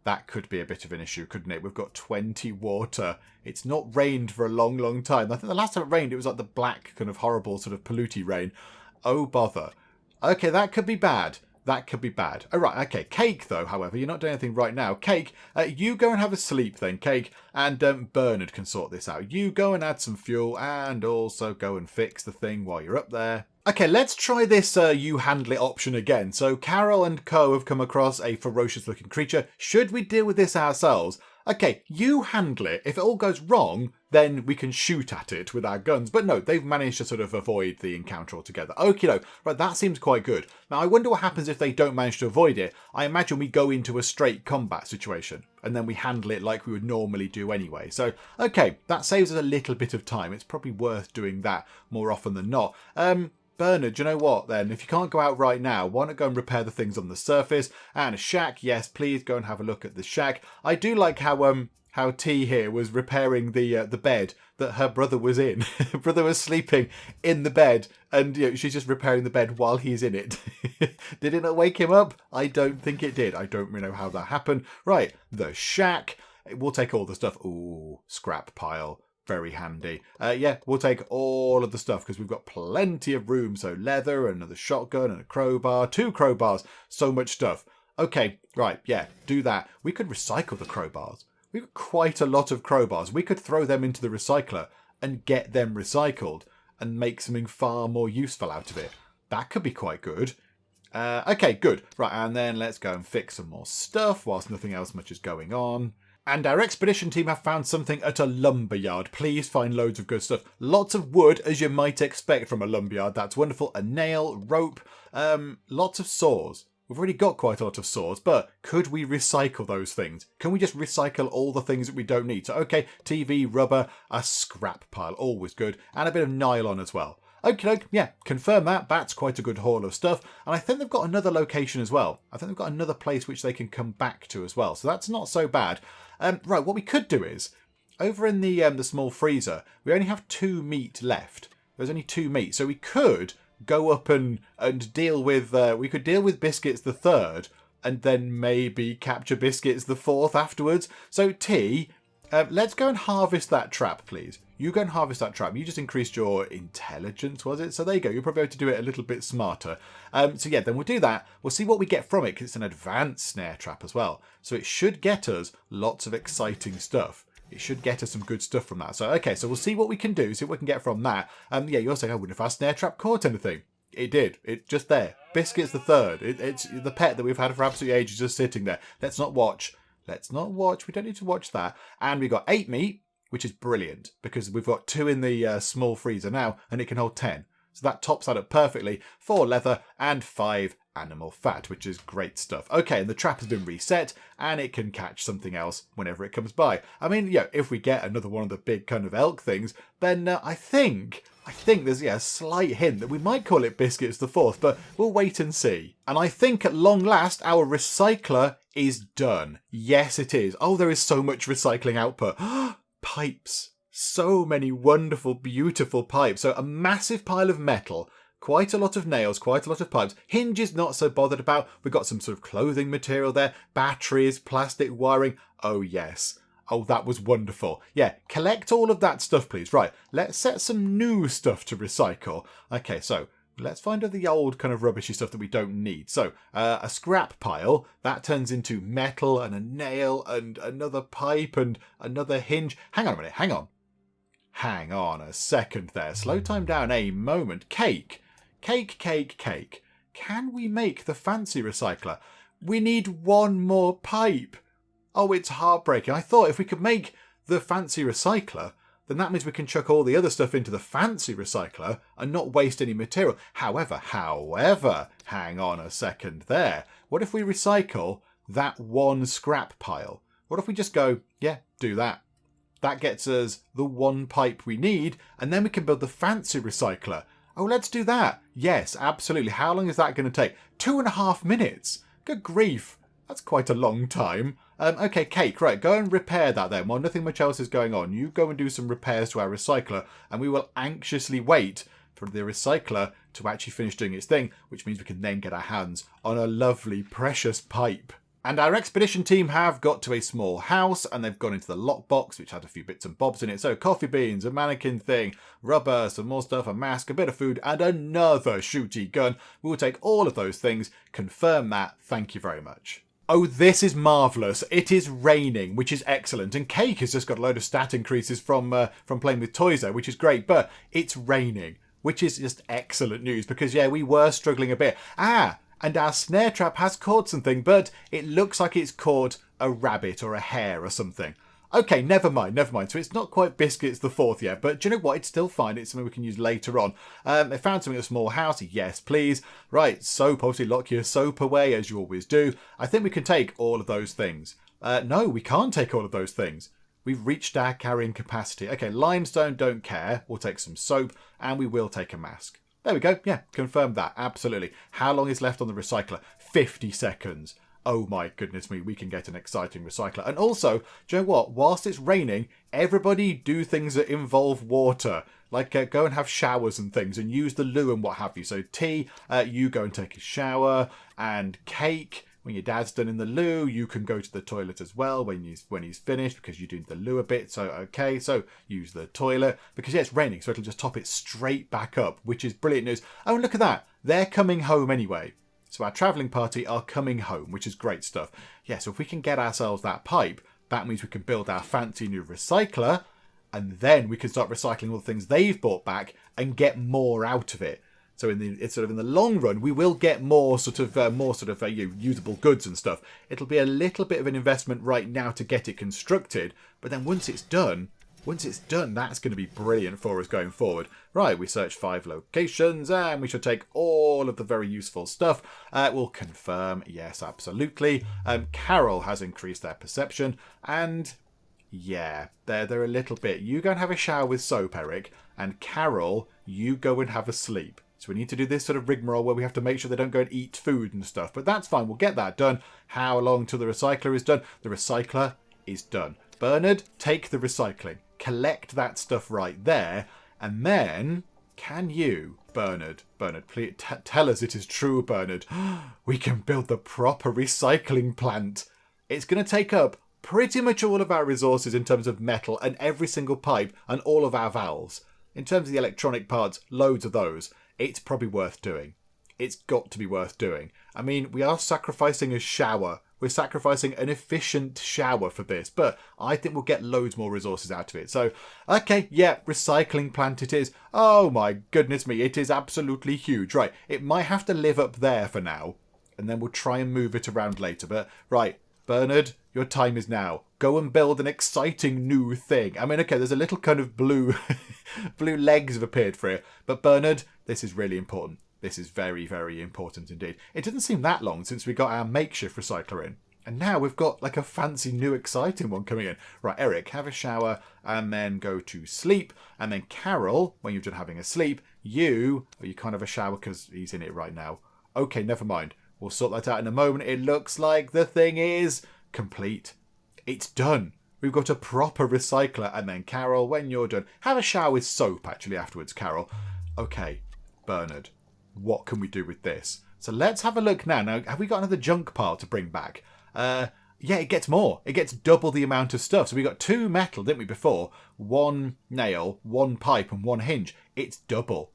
That could be a bit of an issue, couldn't it? We've got 20 water. It's not rained for a long, long time. I think the last time it rained, it was like the black, kind of horrible sort of polluty rain. Oh, bother. Okay, that could be bad. That could be bad. Oh, right, okay. Cake, though, however, you're not doing anything right now. Cake, you go and have a sleep then, Cake, and Bernard can sort this out. You go and add some fuel and also go and fix the thing while you're up there. Okay, let's try this you handle it option again. So Carol and Co have come across a ferocious looking creature. Should we deal with this ourselves? Okay, you handle it. If it all goes wrong, then we can shoot at it with our guns. But no, they've managed to sort of avoid the encounter altogether. Okie doke. Right, that seems quite good. Now, I wonder what happens if they don't manage to avoid it. I imagine we go into a straight combat situation, and then we handle it like we would normally do anyway. So, okay, that saves us a little bit of time. It's probably worth doing that more often than not. Bernard, you know what then? If you can't go out right now, why not go and repair the things on the surface? And a shack, yes, please go and have a look at the shack. I do like how T here was repairing the bed that her brother was in. Her brother was sleeping in the bed, and she's just repairing the bed while he's in it. Did it not wake him up? I don't think it did. I don't really know how that happened. Right, the shack. We'll take all the stuff. Ooh, scrap pile. Very handy. Yeah, we'll take all of the stuff because we've got plenty of room. So leather, another shotgun and a crowbar, 2 crowbars, so much stuff. Okay, right, yeah, do that. We could recycle the crowbars. We've got quite a lot of crowbars. We could throw them into the recycler and get them recycled and make something far more useful out of it. That could be quite good. Okay, good. Right, and then let's go and fix some more stuff whilst nothing else much is going on. And our expedition team have found something at a lumberyard. Please find loads of good stuff. Lots of wood, as you might expect from a lumberyard. That's wonderful. A nail, rope, lots of saws. We've already got quite a lot of saws, but could we recycle those things? Can we just recycle all the things that we don't need? So, okay, TV, rubber, a scrap pile, always good, and a bit of nylon as well. Okay, yeah, confirm that. That's quite a good haul of stuff. And I think they've got another location as well. I think they've got another place which they can come back to as well. So that's not so bad. Right, what we could do is, over in the small freezer, we only have 2 meat left. There's only 2 meat. So we could go up and deal with, we could deal with Biscuits the third, and then maybe capture Biscuits the fourth afterwards. So T, let's go and harvest that trap, please. You go and harvest that trap. You just increased your intelligence, was it? So there you go. You'll probably be able to do it a little bit smarter. So yeah, then we'll do that. We'll see what we get from it, because it's an advanced snare trap as well. So it should get us lots of exciting stuff. It should get us some good stuff from that. So, okay, so we'll see what we can do, see what we can get from that. Yeah, you're saying, I wonder if our snare trap caught anything. It did. It's just there. Biscuits the third. It's the pet that we've had for absolutely ages just sitting there. Let's not watch. Let's not watch. We don't need to watch that. And we got 8 meat, which is brilliant because we've got 2 in the small freezer now and it can hold 10. So that tops that up perfectly. 4 leather and 5 animal fat, which is great stuff. Okay, and the trap has been reset and it can catch something else whenever it comes by. I mean, yeah, if we get another one of the big kind of elk things, then I think there's a slight hint that we might call it Biscuits the Fourth, but we'll wait and see. And I think at long last our recycler is done. Yes, it is. Oh, there is so much recycling output. Pipes. So many wonderful, beautiful pipes. So a massive pile of metal, quite a lot of nails, quite a lot of pipes. Hinges not so bothered about. We've got some sort of clothing material there, batteries, plastic wiring. Oh, yes. Oh, that was wonderful. Yeah, collect all of that stuff, please. Right, let's set some new stuff to recycle. Okay, so let's find the old kind of rubbishy stuff that we don't need. So, a scrap pile, that turns into metal and a nail and another pipe and another hinge. Hang on a minute, hang on. Hang on a second there. Slow time down a moment. Cake. Can we make the fancy recycler? We need 1 more pipe. Oh, it's heartbreaking. I thought if we could make the fancy recycler, then that means we can chuck all the other stuff into the fancy recycler and not waste any material. However, hang on a second there. What if we recycle that one scrap pile. What if we just go, yeah, do that. That gets us the one pipe we need, and then we can build the fancy recycler. Oh, let's do that. Yes, absolutely. How long is that going to take? 2.5 minutes. Good grief. That's quite a long time. Okay, Cake, right, go and repair that then. While nothing much else is going on, you go and do some repairs to our recycler, and we will anxiously wait for the recycler to actually finish doing its thing, which means we can then get our hands on a lovely, precious pipe. And our expedition team have got to a small house, and they've gone into the lockbox, which had a few bits and bobs in it. So coffee beans, a mannequin thing, rubber, some more stuff, a mask, a bit of food, and another shooty gun. We will take all of those things, confirm that, thank you very much. Oh, this is marvellous. It is raining, which is excellent. And Cake has just got a load of stat increases from playing with toys there, which is great. But it's raining, which is just excellent news because, yeah, we were struggling a bit. And our snare trap has caught something, but it looks like it's caught a rabbit or a hare or something. Okay, never mind. So it's not quite Biscuits the Fourth yet, but do you know what? It's still fine. It's something we can use later on. They found something in a small house. Yes, please. Right, soap. Obviously, lock your soap away, as you always do. I think we can take all of those things. No, we can't take all of those things. We've reached our carrying capacity. Okay, limestone, don't care. We'll take some soap, and we will take a mask. There we go. Yeah, confirmed that. Absolutely. How long is left on the recycler? 50 seconds. Oh my goodness me, we can get an exciting recycler. And also, do you know what? Whilst it's raining, everybody do things that involve water. Like go and have showers and things and use the loo and what have you. So T, you go and take a shower. And Cake, when your dad's done in the loo, you can go to the toilet as well when he's finished because you're doing the loo a bit. So, okay, so use the toilet. Because, yeah, it's raining, so it'll just top it straight back up, which is brilliant news. Oh, and look at that. They're coming home anyway. So our travelling party are coming home, which is great stuff. Yeah, so if we can get ourselves that pipe, that means we can build our fancy new recycler, and then we can start recycling all the things they've brought back and get more out of it. So in the long run, we will get more usable goods and stuff. It'll be a little bit of an investment right now to get it constructed, but then once it's done, that's going to be brilliant for us going forward. Right, we searched 5 locations, and we should take all of the very useful stuff. We'll confirm, yes, absolutely. Carol has increased their perception, and yeah, they're a little bit. You go and have a shower with soap, Eric, and Carol, you go and have a sleep. So we need to do this sort of rigmarole where we have to make sure they don't go and eat food and stuff. But that's fine, we'll get that done. How long till the recycler is done? The recycler is done. Bernard, take the recycling. Collect that stuff right there. And then, can you, Bernard, please tell us it is true, Bernard. We can build the proper recycling plant. It's going to take up pretty much all of our resources in terms of metal and every single pipe and all of our valves. In terms of the electronic parts, loads of those. It's probably worth doing. It's got to be worth doing. I mean, we are sacrificing a shower. We're sacrificing an efficient shower for this, but I think we'll get loads more resources out of it. So, okay, yeah, recycling plant it is. Oh my goodness me, it is absolutely huge. Right, it might have to live up there for now, and then we'll try and move it around later. But, right, Bernard, your time is now. Go and build an exciting new thing. I mean, okay, there's a little kind of blue legs have appeared for it. But Bernard, this is really important. This is very, very important indeed. It didn't seem that long since we got our makeshift recycler in. And now we've got like a fancy new exciting one coming in. Right, Eric, have a shower and then go to sleep. And then Carol, when you're done having a sleep, you can't have a shower because he's in it right now. Okay, never mind. We'll sort that out in a moment. It looks like the thing is complete. It's done. We've got a proper recycler. And then Carol, when you're done, have a shower with soap actually afterwards, Carol. Okay, Bernard, what can we do with this? So let's have a look now. Now, have we got another junk pile to bring back? Yeah, it gets more. It gets double the amount of stuff. So we got 2 metal, didn't we, before? 1 nail, 1 pipe, and 1 hinge. It's double.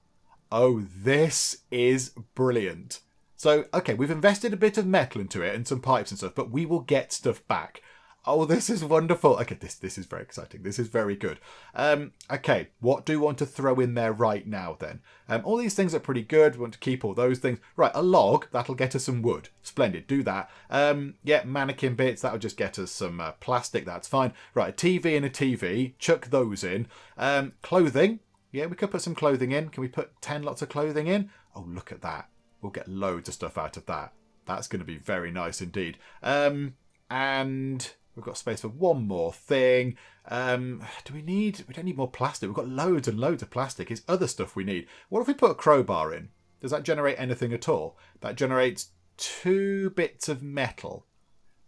Oh, this is brilliant. So, okay, we've invested a bit of metal into it and some pipes and stuff, but we will get stuff back. Oh, this is wonderful. Okay, this is very exciting. This is very good. Okay, what do we want to throw in there right now then? All these things are pretty good. We want to keep all those things. Right, a log, that'll get us some wood. Splendid, do that. Yeah, mannequin bits, that'll just get us some plastic. That's fine. Right, a TV and a TV. Chuck those in. Clothing. Yeah, we could put some clothing in. Can we put 10 lots of clothing in? Oh, look at that. We'll get loads of stuff out of that. That's going to be very nice indeed. And we've got space for one more thing. We don't need more plastic. We've got loads and loads of plastic. It's other stuff we need. What if we put a crowbar in? Does that generate anything at all? That generates 2 bits of metal.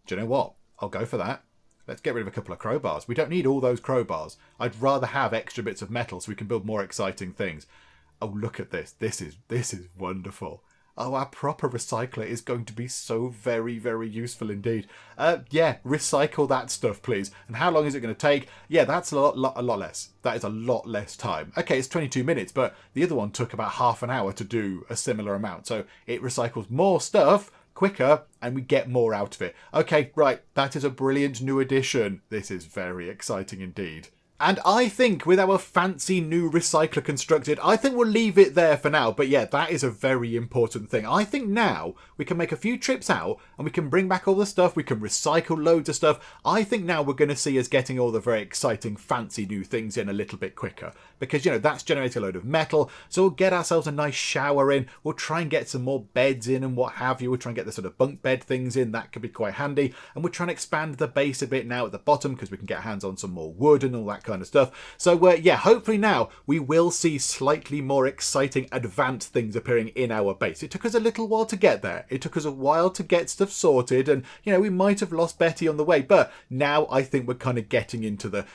Do you know what? I'll go for that. Let's get rid of a couple of crowbars. We don't need all those crowbars. I'd rather have extra bits of metal so we can build more exciting things. Oh, look at this. This is wonderful. Oh, our proper recycler is going to be so very, very useful indeed. Yeah, recycle that stuff, please. And how long is it going to take? Yeah, that's a lot less. That is a lot less time. Okay, it's 22 minutes, but the other one took about half an hour to do a similar amount. So it recycles more stuff quicker and we get more out of it. Okay, right. That is a brilliant new addition. This is very exciting indeed. And I think with our fancy new recycler constructed, I think we'll leave it there for now. But yeah, that is a very important thing. I think now we can make a few trips out and we can bring back all the stuff. We can recycle loads of stuff. I think now we're going to see us getting all the very exciting fancy new things in a little bit quicker. Because, you know, that's generating a load of metal. So we'll get ourselves a nice shower in. We'll try and get some more beds in and what have you. We'll try and get the sort of bunk bed things in. That could be quite handy. And we're trying to expand the base a bit now at the bottom because we can get hands on some more wood and all that kind of stuff. So yeah, hopefully now we will see slightly more exciting advanced things appearing in our base. It took us a little while to get there. It took us a while to get stuff sorted, and you know, we might have lost Betty on the way, but now I think we're kind of getting into the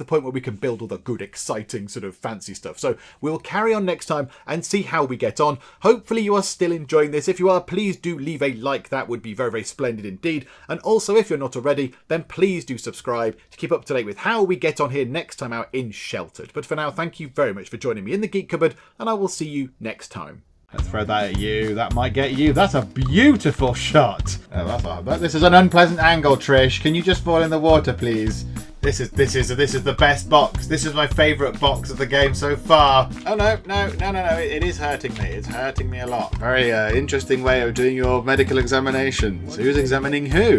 point where we can build all the good exciting sort of fancy stuff. So we'll carry on next time and see how we get on. Hopefully you are still enjoying this. If you are, please do leave a like. That would be very, very splendid indeed. And also, if you're not already, then please do subscribe to keep up to date with how we get on here next time out in Sheltered. But for now, thank you very much for joining me in the Geek Cupboard, and I will see you next time. Let's throw that at you. That might get you. That's a beautiful shot. Oh, this is an unpleasant angle, Trish. Can you just fall in the water, please? This is the best box. This is my favourite box of the game so far. Oh no! It is hurting me. It's hurting me a lot. Very interesting way of doing your medical examinations. Who's examining who?